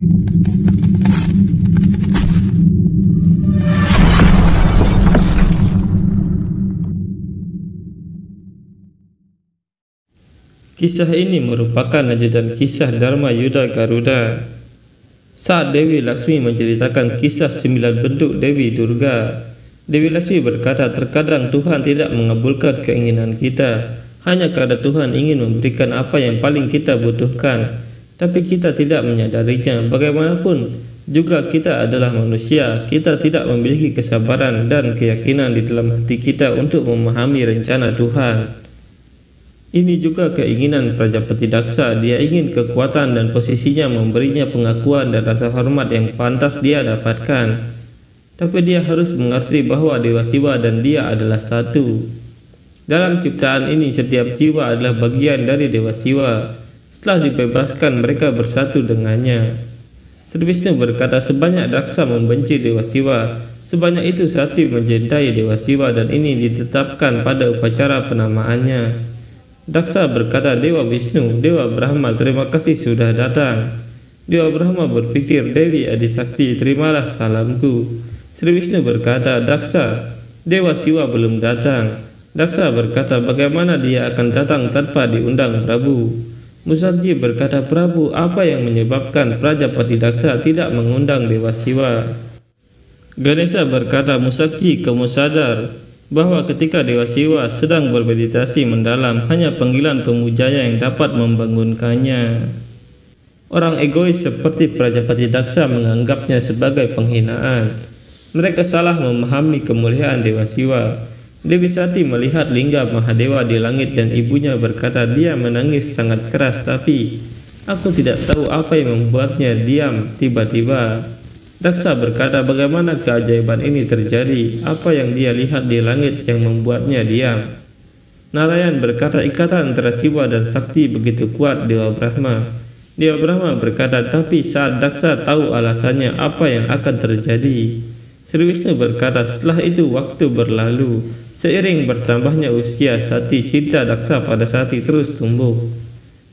Kisah ini merupakan lanjutan kisah Dharma Yuddha Garuda. Saat Dewi Laksmi menceritakan kisah 9 bentuk Dewi Durga, Dewi Laksmi berkata, terkadang Tuhan tidak mengabulkan keinginan kita hanya karena Tuhan ingin memberikan apa yang paling kita butuhkan, tapi kita tidak menyadarinya. Bagaimanapun juga kita adalah manusia, kita tidak memiliki kesabaran dan keyakinan di dalam hati kita untuk memahami rencana Tuhan. Ini juga keinginan Prajapati Daksa. Dia ingin kekuatan dan posisinya memberinya pengakuan dan rasa hormat yang pantas dia dapatkan. Tapi dia harus mengerti bahwa Dewa Siwa dan dia adalah satu. Dalam ciptaan ini, setiap jiwa adalah bagian dari Dewa Siwa. Setelah dibebaskan, mereka bersatu dengannya. Sri Wisnu berkata, sebanyak Daksa membenci Dewa Siwa, sebanyak itu Sati mencintai Dewa Siwa, dan ini ditetapkan pada upacara penamaannya. Daksa berkata, Dewa Wisnu, Dewa Brahma, terima kasih sudah datang. Dewa Brahma berpikir, Dewi Adisakti, terimalah salamku. Sri Wisnu berkata, Daksa, Dewa Siwa belum datang. Daksa berkata, bagaimana dia akan datang tanpa diundang Prabu? Musakji berkata, Prabu, apa yang menyebabkan Prajapati Daksa tidak mengundang Dewa Siwa? Ganesha berkata, Musakji, kamu sadar bahwa ketika Dewa Siwa sedang bermeditasi mendalam, hanya panggilan pemujanya yang dapat membangunkannya. Orang egois seperti Prajapati Daksa menganggapnya sebagai penghinaan. Mereka salah memahami kemuliaan Dewa Siwa. Dewi Sati melihat lingga Mahadewa di langit dan ibunya berkata, dia menangis sangat keras, tapi aku tidak tahu apa yang membuatnya diam tiba-tiba. Daksa berkata, bagaimana keajaiban ini terjadi? Apa yang dia lihat di langit yang membuatnya diam? Narayan berkata, ikatan antara Siwa dan Sakti begitu kuat, Dewa Brahma. Dewa Brahma berkata, tapi saat Daksa tahu alasannya, apa yang akan terjadi? Sri Wisnu berkata, setelah itu waktu berlalu. Seiring bertambahnya usia Sati, cinta Daksa pada Sati terus tumbuh.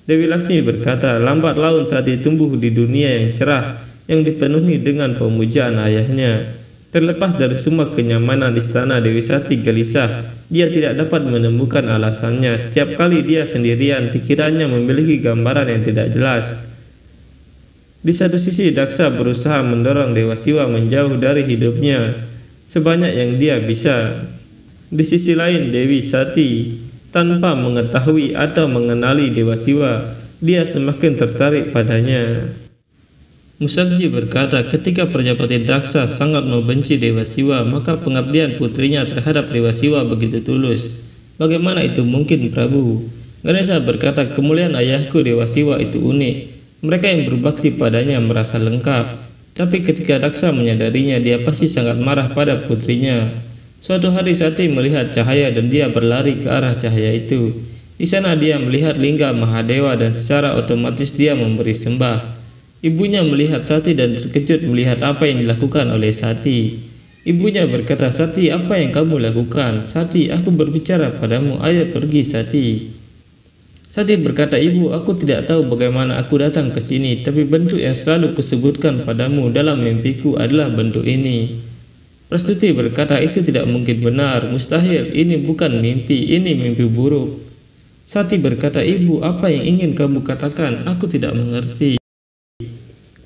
Dewi Laksmi berkata, lambat laun Sati tumbuh di dunia yang cerah, yang dipenuhi dengan pemujaan ayahnya. Terlepas dari semua kenyamanan istana, Dewi Sati gelisah. Dia tidak dapat menemukan alasannya. Setiap kali dia sendirian, pikirannya memiliki gambaran yang tidak jelas. Di satu sisi, Daksa berusaha mendorong Dewa Siwa menjauh dari hidupnya sebanyak yang dia bisa. Di sisi lain, Dewi Sati tanpa mengetahui atau mengenali Dewa Siwa, dia semakin tertarik padanya. Musakji berkata, ketika Prajapati Daksa sangat membenci Dewa Siwa, maka pengabdian putrinya terhadap Dewa Siwa begitu tulus. Bagaimana itu mungkin, Prabu? Ganesha berkata, kemuliaan ayahku Dewa Siwa itu unik. Mereka yang berbakti padanya merasa lengkap. Tapi ketika Daksa menyadarinya, dia pasti sangat marah pada putrinya. Suatu hari Sati melihat cahaya dan dia berlari ke arah cahaya itu. Di sana dia melihat lingga Mahadewa dan secara otomatis dia memberi sembah. Ibunya melihat Sati dan terkejut melihat apa yang dilakukan oleh Sati. Ibunya berkata, Sati, apa yang kamu lakukan? Sati, aku berbicara padamu, ayo pergi, Sati. Sati berkata, ibu, aku tidak tahu bagaimana aku datang ke sini, tapi bentuk yang selalu kusebutkan padamu dalam mimpiku adalah bentuk ini. Prastuti berkata, itu tidak mungkin benar, mustahil, ini bukan mimpi, ini mimpi buruk. Sati berkata, ibu, apa yang ingin kamu katakan? Aku tidak mengerti.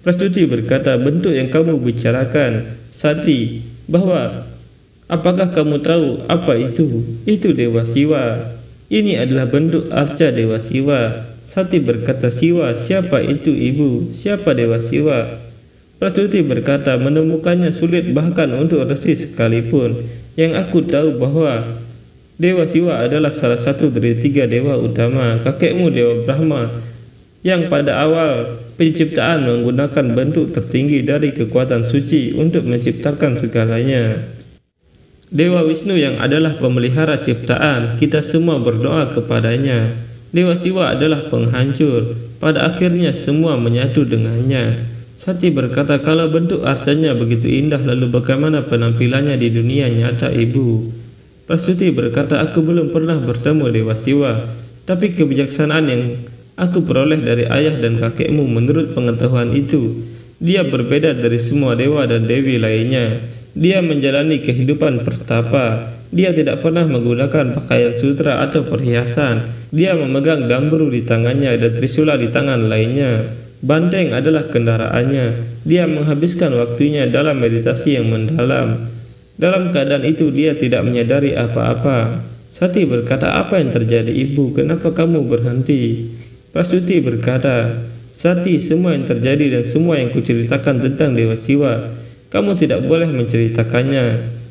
Prastuti berkata, bentuk yang kamu bicarakan, Sati, bahwa apakah kamu tahu apa itu? Itu Dewa Siwa. Ini adalah bentuk arca Dewa Siwa. Sati berkata, Siwa, siapa itu ibu? Siapa Dewa Siwa? Prastuti berkata, menemukannya sulit bahkan untuk resi sekalipun. Yang aku tahu bahwa Dewa Siwa adalah salah satu dari 3 dewa utama. Kakekmu Dewa Brahma, yang pada awal penciptaan menggunakan bentuk tertinggi dari kekuatan suci untuk menciptakan segalanya. Dewa Wisnu yang adalah pemelihara ciptaan, kita semua berdoa kepadanya. Dewa Siwa adalah penghancur, pada akhirnya semua menyatu dengannya. Sati berkata, kalau bentuk arcanya begitu indah, lalu bagaimana penampilannya di dunia nyata, ibu? Prastuti berkata, aku belum pernah bertemu Dewa Siwa, tapi kebijaksanaan yang aku peroleh dari ayah dan kakekmu menurut pengetahuan itu, Dia berbeda dari semua dewa dan dewi lainnya. Dia menjalani kehidupan pertapa. Dia tidak pernah menggunakan pakaian sutra atau perhiasan. Dia memegang dambru di tangannya dan trisula di tangan lainnya. Banteng adalah kendaraannya. Dia menghabiskan waktunya dalam meditasi yang mendalam. Dalam keadaan itu dia tidak menyadari apa-apa. Sati berkata, "Apa yang terjadi ibu? Kenapa kamu berhenti?" Prastuti berkata, "Sati, semua yang terjadi dan semua yang kuceritakan tentang Dewa Siwa, kamu tidak boleh menceritakannya,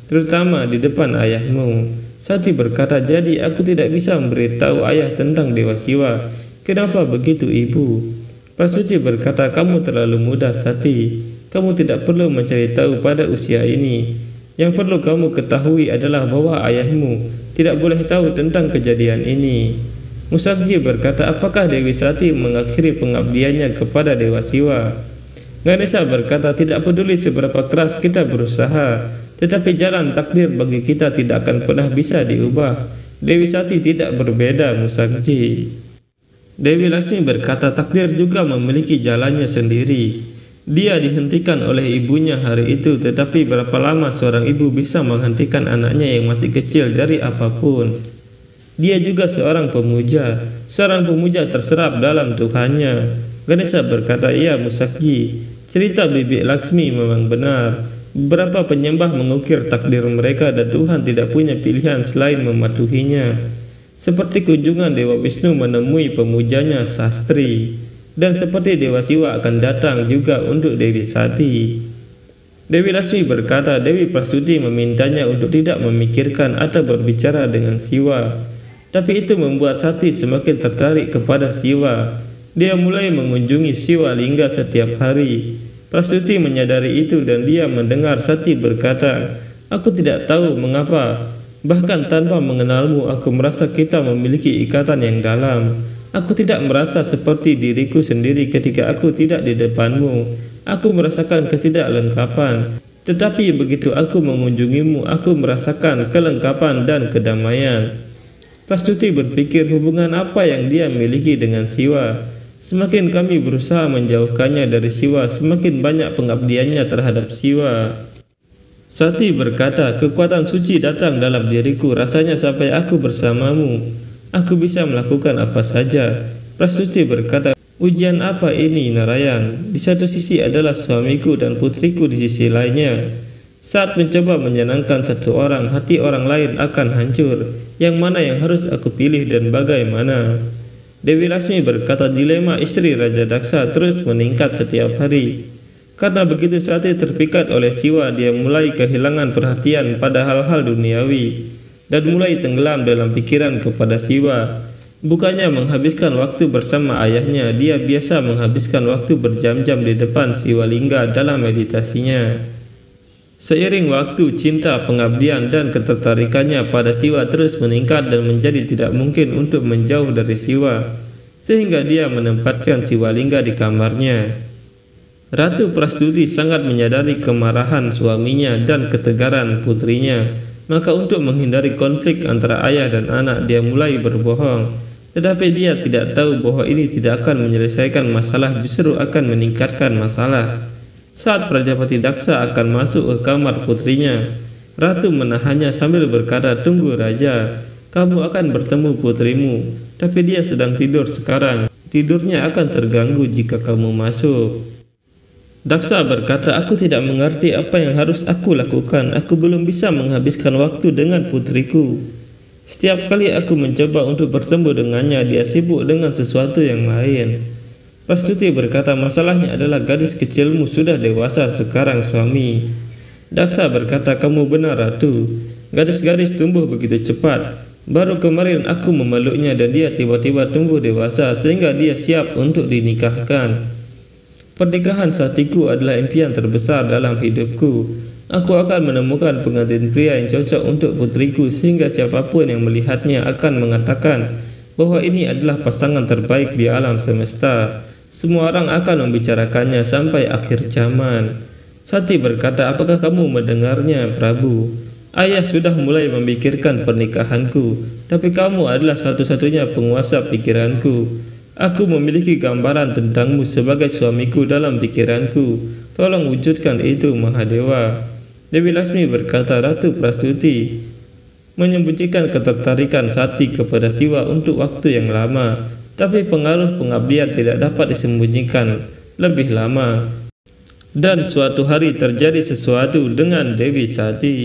terutama di depan ayahmu." Sati berkata, "Jadi aku tidak bisa memberitahu ayah tentang Dewa Siwa. Kenapa begitu ibu?" Prastuti berkata, "Kamu terlalu muda, Sati. Kamu tidak perlu mencari tahu pada usia ini. Yang perlu kamu ketahui adalah bahwa ayahmu tidak boleh tahu tentang kejadian ini." Musakji berkata, "Apakah Dewi Sati mengakhiri pengabdiannya kepada Dewa Siwa?" Ganesha berkata, "Tidak peduli seberapa keras kita berusaha, tetapi jalan takdir bagi kita tidak akan pernah bisa diubah. Dewi Sati tidak berbeda, Musakji." Dewi Laksmi berkata, "Takdir juga memiliki jalannya sendiri. Dia dihentikan oleh ibunya hari itu, tetapi berapa lama seorang ibu bisa menghentikan anaknya yang masih kecil dari apapun? Dia juga seorang pemuja terserap dalam Tuhannya." Ganesha berkata, "Ya Musakji, cerita Bibi Laksmi memang benar. Beberapa penyembah mengukir takdir mereka dan Tuhan tidak punya pilihan selain mematuhinya. Seperti kunjungan Dewa Wisnu menemui pemujanya Sastri, dan seperti Dewa Siwa akan datang juga untuk Dewi Sati." Dewi Laksmi berkata, "Dewi Prastuti memintanya untuk tidak memikirkan atau berbicara dengan Siwa. Tapi itu membuat Sati semakin tertarik kepada Siwa. Dia mulai mengunjungi Siwa Lingga setiap hari. Prastuti menyadari itu dan dia mendengar Sati berkata, 'Aku tidak tahu mengapa. Bahkan tanpa mengenalmu, aku merasa kita memiliki ikatan yang dalam. Aku tidak merasa seperti diriku sendiri ketika aku tidak di depanmu. Aku merasakan ketidaklengkapan. Tetapi begitu aku mengunjungimu, aku merasakan kelengkapan dan kedamaian.'" Prastuti berpikir, hubungan apa yang dia miliki dengan Siwa? Semakin kami berusaha menjauhkannya dari Siwa, semakin banyak pengabdiannya terhadap Siwa. Sati berkata, "Kekuatan suci datang dalam diriku, rasanya sampai aku bersamamu, aku bisa melakukan apa saja." Prastuti berkata, "Ujian apa ini, Narayan? Di satu sisi adalah suamiku dan putriku di sisi lainnya. Saat mencoba menyenangkan satu orang, hati orang lain akan hancur. Yang mana yang harus aku pilih dan bagaimana?" Dewi Laksmi berkata, "Dilema istri Raja Daksa terus meningkat setiap hari. Karena begitu Sati terpikat oleh Siwa, dia mulai kehilangan perhatian pada hal-hal duniawi dan mulai tenggelam dalam pikiran kepada Siwa. Bukannya menghabiskan waktu bersama ayahnya, dia biasa menghabiskan waktu berjam-jam di depan Siwa Lingga dalam meditasinya." Seiring waktu, cinta, pengabdian, dan ketertarikannya pada Siwa terus meningkat dan menjadi tidak mungkin untuk menjauh dari Siwa, sehingga dia menempatkan Siwa Lingga di kamarnya. Ratu Prastuti sangat menyadari kemarahan suaminya dan ketegaran putrinya, maka untuk menghindari konflik antara ayah dan anak, dia mulai berbohong. Tetapi dia tidak tahu bahwa ini tidak akan menyelesaikan masalah, justru akan meningkatkan masalah. Saat Prajapati Daksa akan masuk ke kamar putrinya, Ratu menahannya sambil berkata, "Tunggu Raja, kamu akan bertemu putrimu, tapi dia sedang tidur sekarang. Tidurnya akan terganggu jika kamu masuk." Daksa berkata, "Aku tidak mengerti apa yang harus aku lakukan. Aku belum bisa menghabiskan waktu dengan putriku. Setiap kali aku mencoba untuk bertemu dengannya, dia sibuk dengan sesuatu yang lain." Prastuti berkata, "Masalahnya adalah gadis kecilmu sudah dewasa sekarang, suami." Daksa berkata, "Kamu benar, Ratu. Gadis-gadis tumbuh begitu cepat. Baru kemarin aku memeluknya dan dia tiba-tiba tumbuh dewasa sehingga dia siap untuk dinikahkan. Pernikahan Satiku adalah impian terbesar dalam hidupku. Aku akan menemukan pengantin pria yang cocok untuk putriku sehingga siapapun yang melihatnya akan mengatakan bahwa ini adalah pasangan terbaik di alam semesta. Semua orang akan membicarakannya sampai akhir zaman." Sati berkata, "Apakah kamu mendengarnya, Prabu? Ayah sudah mulai memikirkan pernikahanku, tapi kamu adalah satu-satunya penguasa pikiranku. Aku memiliki gambaran tentangmu sebagai suamiku dalam pikiranku. Tolong wujudkan itu Mahadewa. Dewi Laksmi berkata, Ratu Prastuti menyembunyikan ketertarikan Sati kepada Siwa untuk waktu yang lama, tapi pengaruh pengabdian tidak dapat disembunyikan lebih lama. Dan suatu hari terjadi sesuatu dengan Dewi Sati.